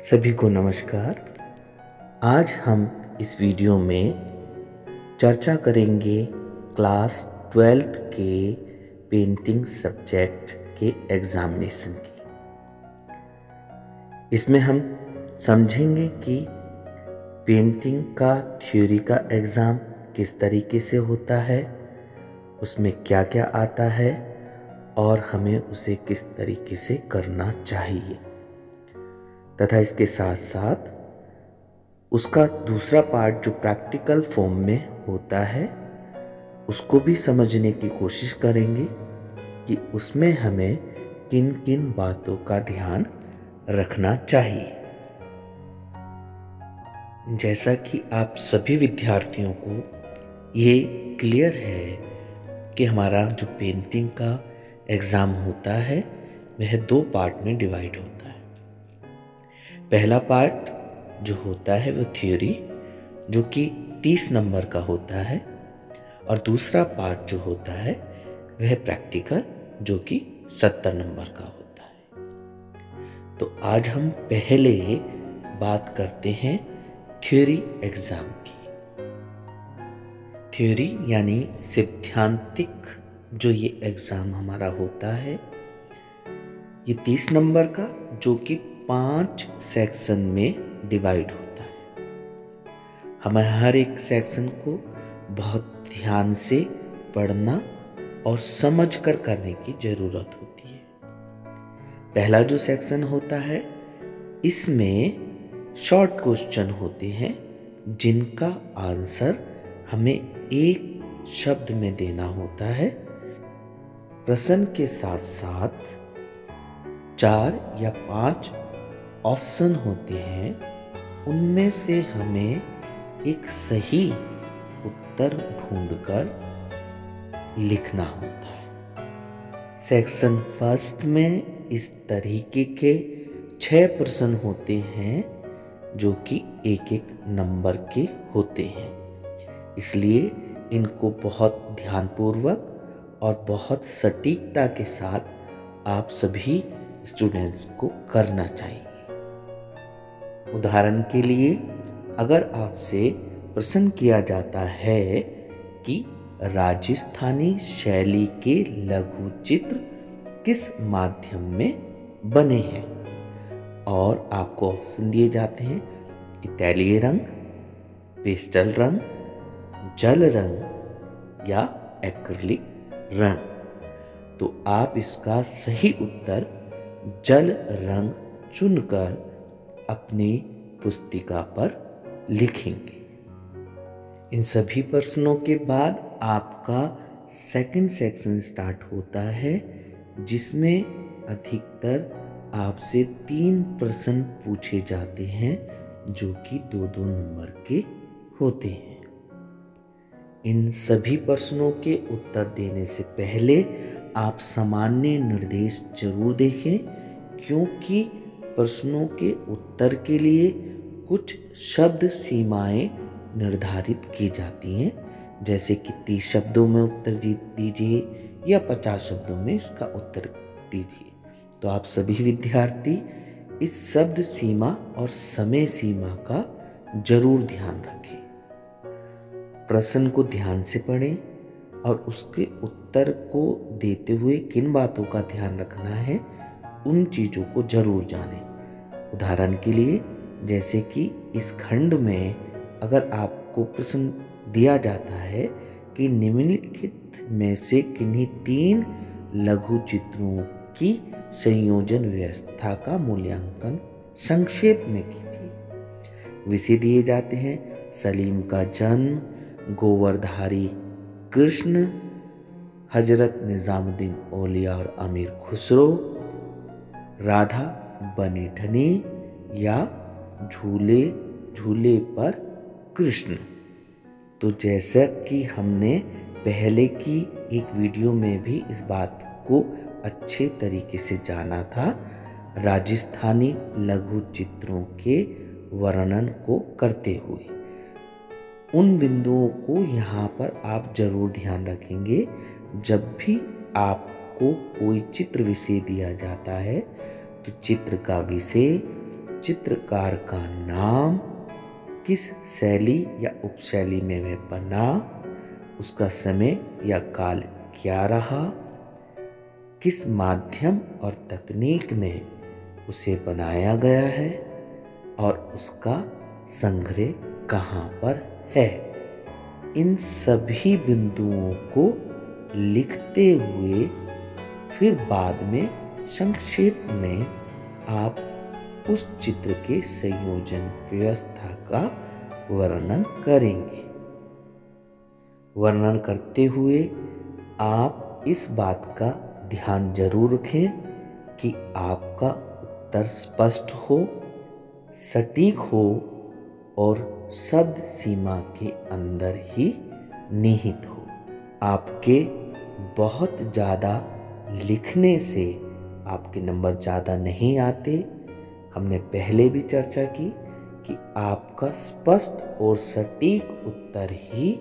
सभी को नमस्कार। आज हम इस वीडियो में चर्चा करेंगे क्लास 12th के पेंटिंग सब्जेक्ट के एग्जामिनेशन की। इसमें हम समझेंगे कि पेंटिंग का थ्योरी का एग्ज़ाम किस तरीके से होता है, उसमें क्या क्या आता है और हमें उसे किस तरीके से करना चाहिए, तथा इसके साथ साथ उसका दूसरा पार्ट जो प्रैक्टिकल फॉर्म में होता है उसको भी समझने की कोशिश करेंगे कि उसमें हमें किन किन बातों का ध्यान रखना चाहिए। जैसा कि आप सभी विद्यार्थियों को ये क्लियर है कि हमारा जो पेंटिंग का एग्ज़ाम होता है वह 2 पार्ट में डिवाइड होता है। पहला पार्ट जो होता है वो थ्योरी जो कि 30 नंबर का होता है और दूसरा पार्ट जो होता है वह प्रैक्टिकल जो कि 70 नंबर का होता है। तो आज हम पहले बात करते हैं थ्योरी एग्ज़ाम की। थ्योरी यानी सैद्धांतिक जो ये एग्ज़ाम हमारा होता है ये 30 नंबर का जो कि 5 सेक्शन में डिवाइड होता है। हमें हर एक सेक्शन को बहुत ध्यान से पढ़ना और समझ कर करने की ज़रूरत होती है। पहला जो सेक्शन होता है इसमें शॉर्ट क्वेश्चन होते हैं जिनका आंसर हमें एक शब्द में देना होता है। प्रश्न के साथ साथ 4 या 5 ऑप्शन होते हैं, उनमें से हमें एक सही उत्तर ढूंढकर लिखना होता है। सेक्शन फर्स्ट में इस तरीके के 6 प्रश्न होते हैं जो कि एक एक नंबर के होते हैं, इसलिए इनको बहुत ध्यानपूर्वक और बहुत सटीकता के साथ आप सभी स्टूडेंट्स को करना चाहिए। उदाहरण के लिए अगर आपसे प्रश्न किया जाता है कि राजस्थानी शैली के लघु चित्र किस माध्यम में बने हैं और आपको ऑप्शन दिए जाते हैं कि तैलीय रंग, पेस्टल रंग, जल रंग या एक्रिलिक रंग, तो आप इसका सही उत्तर जल रंग चुनकर अपनी पुस्तिका पर लिखेंगे। इन सभी प्रश्नों के बाद आपका सेकंड सेक्शन स्टार्ट होता है जिसमें अधिकतर आपसे 3 प्रश्न पूछे जाते हैं जो कि 2-2 नंबर के होते हैं। इन सभी प्रश्नों के उत्तर देने से पहले आप सामान्य निर्देश जरूर देखें, क्योंकि प्रश्नों के उत्तर के लिए कुछ शब्द सीमाएं निर्धारित की जाती हैं, जैसे कि 30 शब्दों में उत्तर दीजिए या 50 शब्दों में इसका उत्तर दीजिए। तो आप सभी विद्यार्थी इस शब्द सीमा और समय सीमा का जरूर ध्यान रखें। प्रश्न को ध्यान से पढ़ें और उसके उत्तर को देते हुए किन बातों का ध्यान रखना है उन चीज़ों को जरूर जानें। उदाहरण के लिए जैसे कि इस खंड में अगर आपको प्रश्न दिया जाता है कि निम्नलिखित में से किन्हीं 3 लघु चित्रों की संयोजन व्यवस्था का मूल्यांकन संक्षेप में कीजिए। विषय दिए जाते हैं सलीम का जन्म, गोवर्धारी कृष्ण, हजरत निजामुद्दीन औलिया और अमीर खुसरो, राधा बनी ठनी या झूले झूले पर कृष्ण। तो जैसा कि हमने पहले की एक वीडियो में भी इस बात को अच्छे तरीके से जाना था, राजस्थानी लघु चित्रों के वर्णन को करते हुए उन बिंदुओं को यहाँ पर आप जरूर ध्यान रखेंगे। जब भी आपको कोई चित्र विषय दिया जाता है तो चित्र का विषय, चित्रकार का नाम, किस शैली या उपशैली में वह बना, उसका समय या काल क्या रहा, किस माध्यम और तकनीक में उसे बनाया गया है और उसका संग्रह कहाँ पर है। इन सभी बिंदुओं को लिखते हुए फिर बाद में संक्षेप में आप उस चित्र के संयोजन व्यवस्था का वर्णन करेंगे। वर्णन करते हुए आप इस बात का ध्यान जरूर रखें कि आपका उत्तर स्पष्ट हो, सटीक हो और शब्द सीमा के अंदर ही निहित हो। आपके बहुत ज़्यादा लिखने से आपके नंबर ज़्यादा नहीं आते। हमने पहले भी चर्चा की कि आपका स्पष्ट और सटीक उत्तर ही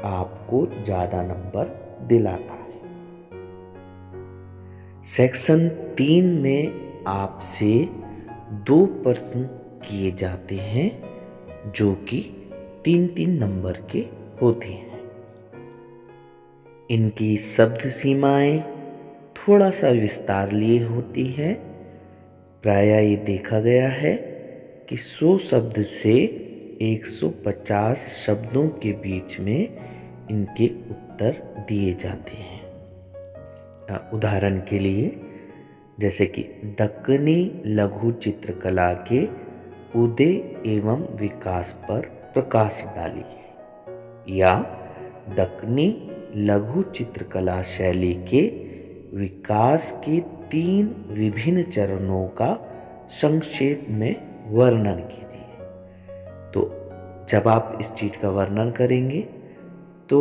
आपको ज़्यादा नंबर दिलाता है। सेक्शन 3 में आपसे 2 प्रश्न किए जाते हैं जो कि 3-3 नंबर के होते हैं। इनकी शब्द सीमाएं थोड़ा सा विस्तार लिए होती है। प्रायः ये देखा गया है कि 100 शब्द से 150 शब्दों के बीच में इनके उत्तर दिए जाते हैं। उदाहरण के लिए जैसे कि दक्कनी लघु चित्रकला के उदय एवं विकास पर प्रकाश डालिए, या दक्कनी लघु चित्रकला शैली के विकास के 3 विभिन्न चरणों का संक्षेप में वर्णन कीजिए। तो जब आप इस चीज का वर्णन करेंगे तो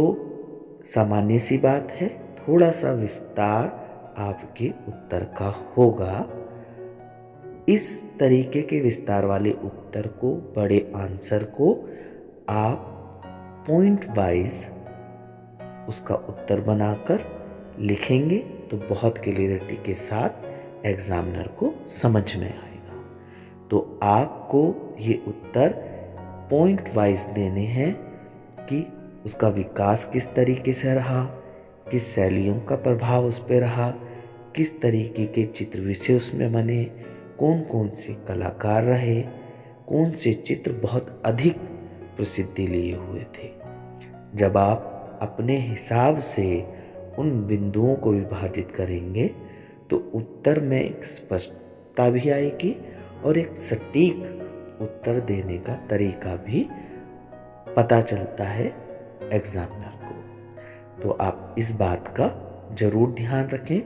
सामान्य सी बात है, थोड़ा सा विस्तार आपके उत्तर का होगा। इस तरीके के विस्तार वाले उत्तर को, बड़े आंसर को आप पॉइंट वाइज उसका उत्तर बनाकर लिखेंगे तो बहुत क्लियरिटी के साथ एग्जामिनर को समझ में आएगा। तो आपको ये उत्तर पॉइंट वाइज देने हैं कि उसका विकास किस तरीके से रहा, किस शैलियों का प्रभाव उस पर रहा, किस तरीके के चित्र विषय उसमें बने, कौन कौन से कलाकार रहे, कौन से चित्र बहुत अधिक प्रसिद्धि लिए हुए थे। जब आप अपने हिसाब से उन बिंदुओं को विभाजित करेंगे तो उत्तर में एक स्पष्टता भी आएगी और एक सटीक उत्तर देने का तरीका भी पता चलता है एग्जामिनर को। तो आप इस बात का जरूर ध्यान रखें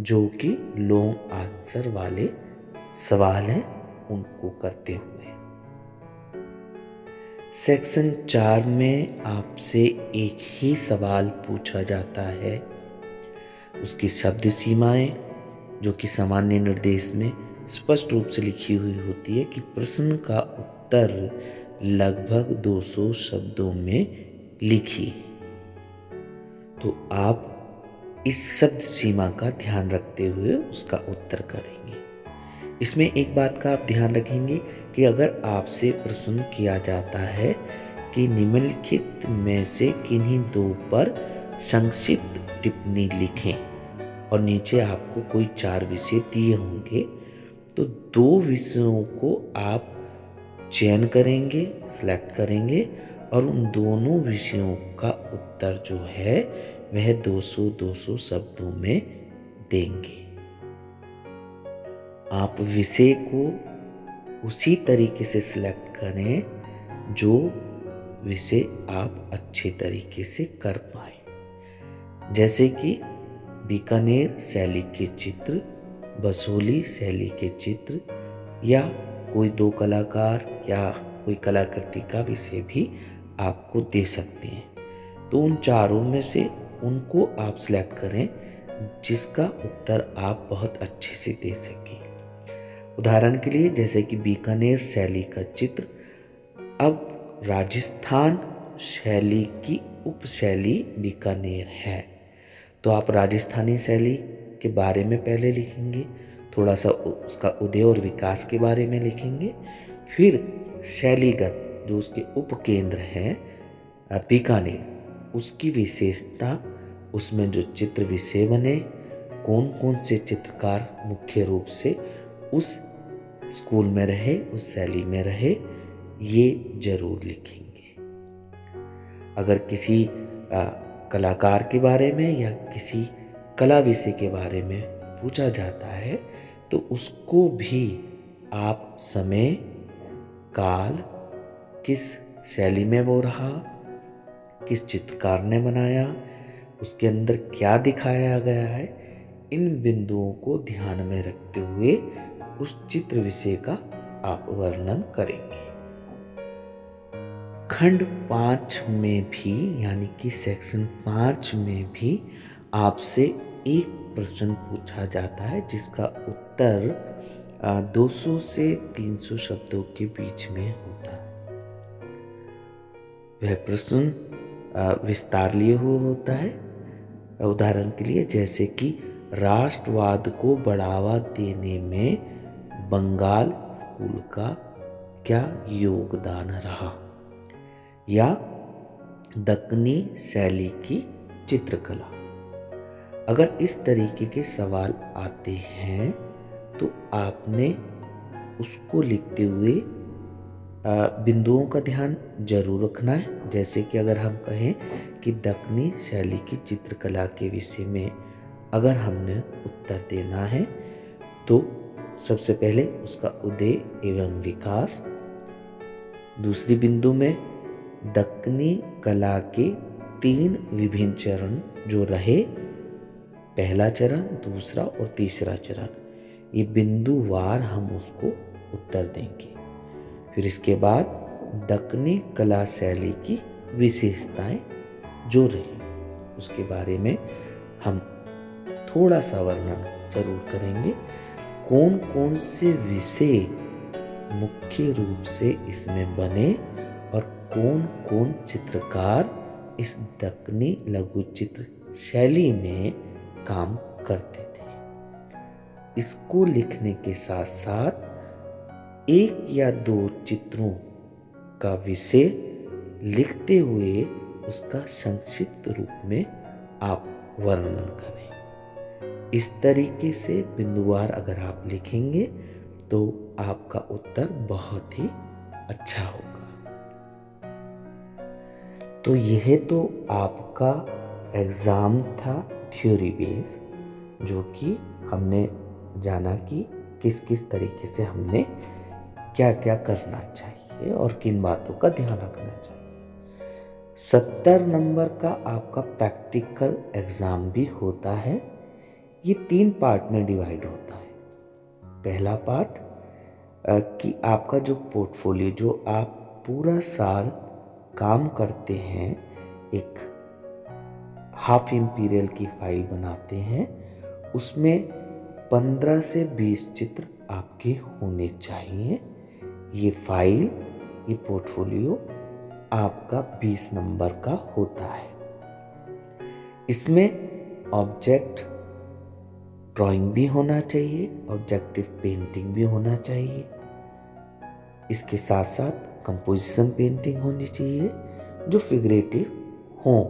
जो कि लॉन्ग आंसर वाले सवाल हैं उनको करते हुए। सेक्शन 4 में आपसे एक ही सवाल पूछा जाता है, उसकी शब्द सीमाएं जो कि सामान्य निर्देश में स्पष्ट रूप से लिखी हुई होती है कि प्रश्न का उत्तर लगभग 200 शब्दों में लिखिए। तो आप इस शब्द सीमा का ध्यान रखते हुए उसका उत्तर करेंगे। इसमें एक बात का आप ध्यान रखेंगे कि अगर आपसे प्रश्न किया जाता है कि निम्नलिखित में से किन्हीं 2 पर संक्षिप्त टिप्पणी लिखें और नीचे आपको कोई 4 विषय दिए होंगे, तो 2 विषयों को आप चयन करेंगे, सिलेक्ट करेंगे और उन दोनों विषयों का उत्तर जो है वह 200-200 शब्दों में देंगे। आप विषय को उसी तरीके से सिलेक्ट करें जो विषय आप अच्छे तरीके से कर पाए। जैसे कि बीकानेर शैली के चित्र, बसोली शैली के चित्र, या कोई 2 कलाकार या कोई कलाकृति का विषय भी आपको दे सकते हैं। तो उन चारों में से उनको आप सिलेक्ट करें जिसका उत्तर आप बहुत अच्छे से दे सकें। उदाहरण के लिए जैसे कि बीकानेर शैली का चित्र अब राजस्थान शैली की उपशैली बीकानेर है, तो आप राजस्थानी शैली के बारे में पहले लिखेंगे, थोड़ा सा उसका उदय और विकास के बारे में लिखेंगे। फिर शैलीगत जो उसके उपकेंद्र हैं बीकानेर, उसकी विशेषता, उसमें जो चित्र विषय बने, कौन कौन से चित्रकार मुख्य रूप से उस स्कूल में रहे, उस शैली में रहे, ये जरूर लिखेंगे। अगर किसी कलाकार के बारे में या किसी कला विषय के बारे में पूछा जाता है तो उसको भी आप समय, काल, किस शैली में वो रहा, किस चित्रकार ने बनाया, उसके अंदर क्या दिखाया गया है, इन बिंदुओं को ध्यान में रखते हुए उस चित्र विषय का आप वर्णन करेंगे। खंड 5 में भी यानी कि सेक्शन 5 में भी आपसे एक प्रश्न पूछा जाता है जिसका उत्तर 200 से 300 शब्दों के बीच में होता है। वह प्रश्न विस्तार लिए हुआ होता है। उदाहरण के लिए जैसे कि राष्ट्रवाद को बढ़ावा देने में बंगाल स्कूल का क्या योगदान रहा, या दक्कनी शैली की चित्रकला। अगर इस तरीके के सवाल आते हैं तो आपने उसको लिखते हुए बिंदुओं का ध्यान जरूर रखना है। जैसे कि अगर हम कहें कि दक्कनी शैली की चित्रकला के विषय में अगर हमने उत्तर देना है तो सबसे पहले उसका उदय एवं विकास, दूसरी बिंदु में दक्कनी कला के 3 विभिन्न चरण जो रहे, पहला चरण, दूसरा और तीसरा चरण, ये बिंदुवार हम उसको उत्तर देंगे। फिर इसके बाद दक्कनी कला शैली की विशेषताएं जो रही उसके बारे में हम थोड़ा सा वर्णन जरूर करेंगे। कौन कौन से विषय मुख्य रूप से इसमें बने और कौन कौन चित्रकार इस दक्कनी लघु चित्र शैली में काम करते थे। इसको लिखने के साथ साथ 1 या 2 चित्रों का विषय लिखते हुए उसका संक्षिप्त रूप में आप वर्णन करें। इस तरीके से बिंदुवार अगर आप लिखेंगे तो आपका उत्तर बहुत ही अच्छा होगा। तो यह तो आपका एग्ज़ाम था थ्योरी बेस, जो कि हमने जाना कि किस किस तरीके से हमने क्या क्या करना चाहिए और किन बातों का ध्यान रखना चाहिए। 70 नंबर का आपका प्रैक्टिकल एग्ज़ाम भी होता है। ये 3 पार्ट में डिवाइड होता है। पहला पार्ट कि आपका जो पोर्टफोलियो, जो आप पूरा साल काम करते हैं, एक हाफ इम्पीरियल की फाइल बनाते हैं, उसमें 15 से 20 चित्र आपके होने चाहिए। ये फाइल, ये पोर्टफोलियो आपका 20 नंबर का होता है। इसमें ऑब्जेक्ट ड्राइंग भी होना चाहिए, ऑब्जेक्टिव पेंटिंग भी होना चाहिए। इसके साथ साथ कंपोजिशन पेंटिंग होनी चाहिए जो फिगरेटिव हो,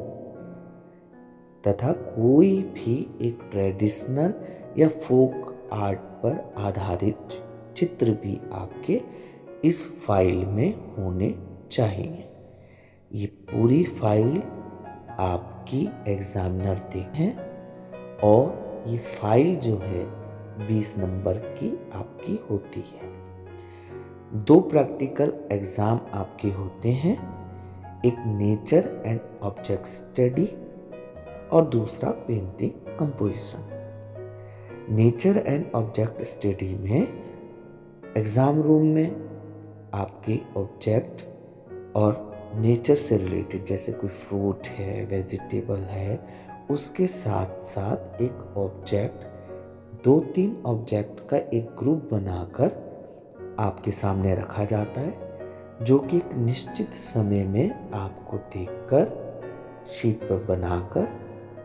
तथा कोई भी एक ट्रेडिशनल या फोक आर्ट पर आधारित चित्र भी आपके इस फाइल में होने चाहिए। ये पूरी फाइल आपकी एग्जामिनर देखें और ये फाइल जो है 20 नंबर की आपकी होती है। 2 प्रैक्टिकल एग्जाम आपके होते हैं, एक नेचर एंड ऑब्जेक्ट स्टडी और दूसरा painting composition. Nature and object study में एग्जाम रूम में आपके ऑब्जेक्ट और नेचर से रिलेटेड, जैसे कोई फ्रूट है, वेजिटेबल है, उसके साथ साथ एक ऑब्जेक्ट, 2-3 ऑब्जेक्ट का एक ग्रुप बनाकर आपके सामने रखा जाता है, जो कि एक निश्चित समय में आपको देखकर शीट पर बनाकर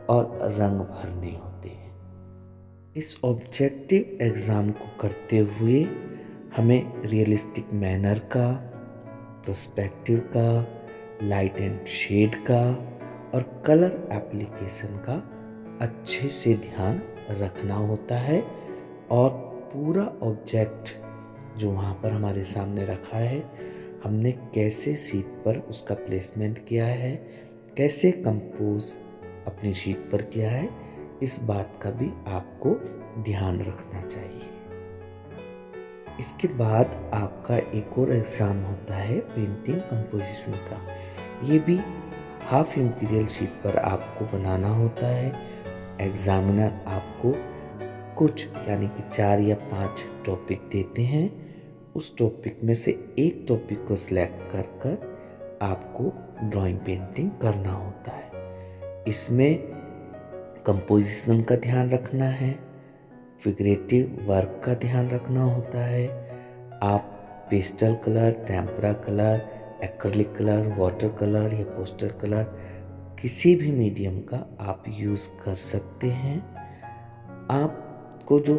और रंग भरने होते हैं। इस ऑब्जेक्टिव एग्ज़ाम को करते हुए हमें रियलिस्टिक मैनर का, पर्सपेक्टिव का, लाइट एंड शेड का और कलर एप्लीकेशन का अच्छे से ध्यान रखना होता है। और पूरा ऑब्जेक्ट जो वहाँ पर हमारे सामने रखा है, हमने कैसे शीट पर उसका प्लेसमेंट किया है, कैसे कंपोज अपनी शीट पर किया है, इस बात का भी आपको ध्यान रखना चाहिए। इसके बाद आपका एक और एग्ज़ाम होता है पेंटिंग कंपोजिशन का। ये भी हाफ इम्पीरियल शीट पर आपको बनाना होता है। एग्जामिनर आपको कुछ यानी कि 4 या 5 टॉपिक देते हैं। उस टॉपिक में से एक टॉपिक को सिलेक्ट कर कर आपको ड्राइंग पेंटिंग करना होता है। इसमें कंपोजिशन का ध्यान रखना है, फिगरेटिव वर्क का ध्यान रखना होता है। आप pastel colour, tempera colour, acrylic colour, water colour या पोस्टर कलर किसी भी मीडियम का आप यूज़ कर सकते हैं। आपको जो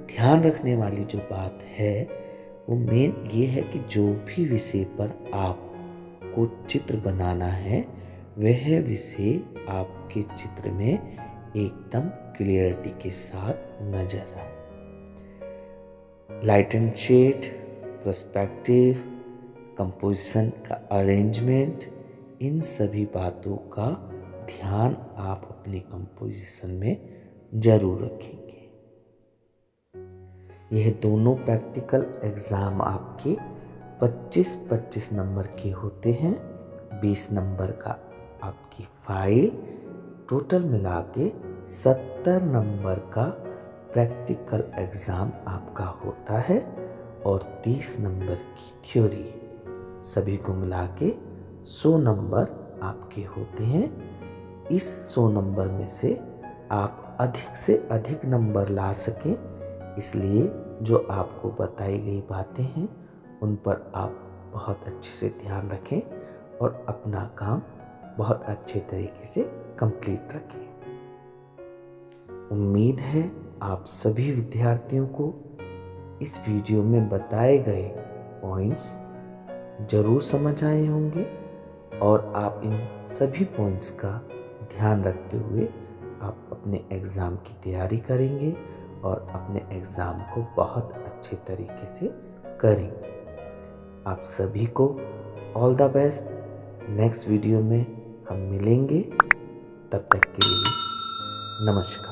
ध्यान रखने वाली जो बात है वो मेन ये है कि जो भी विषय पर आपको चित्र बनाना है वह विषय आपके चित्र में एकदम क्लियरिटी के साथ नजर आए। Light and shade, perspective, composition का अरेंजमेंट, इन सभी बातों का ध्यान आप अपनी कंपोजिशन में जरूर रखेंगे। यह दोनों प्रैक्टिकल एग्ज़ाम आपके 25-25 नंबर के होते हैं। 20 नंबर का आपकी फाइल, टोटल मिला के 70 नंबर का प्रैक्टिकल एग्ज़ाम आपका होता है और 30 नंबर की थ्योरी, सभी को मिला के 100 नंबर आपके होते हैं। इस 100 नंबर में से आप अधिक से अधिक नंबर ला सकें, इसलिए जो आपको बताई गई बातें हैं उन पर आप बहुत अच्छे से ध्यान रखें और अपना काम बहुत अच्छे तरीके से कंप्लीट रखें। उम्मीद है आप सभी विद्यार्थियों को इस वीडियो में बताए गए पॉइंट्स ज़रूर समझ आए होंगे और आप इन सभी पॉइंट्स का ध्यान रखते हुए आप अपने एग्ज़ाम की तैयारी करेंगे और अपने एग्ज़ाम को बहुत अच्छे तरीके से करेंगे। आप सभी को all the best. Next video में हम मिलेंगे, तब तक के लिए नमस्कार।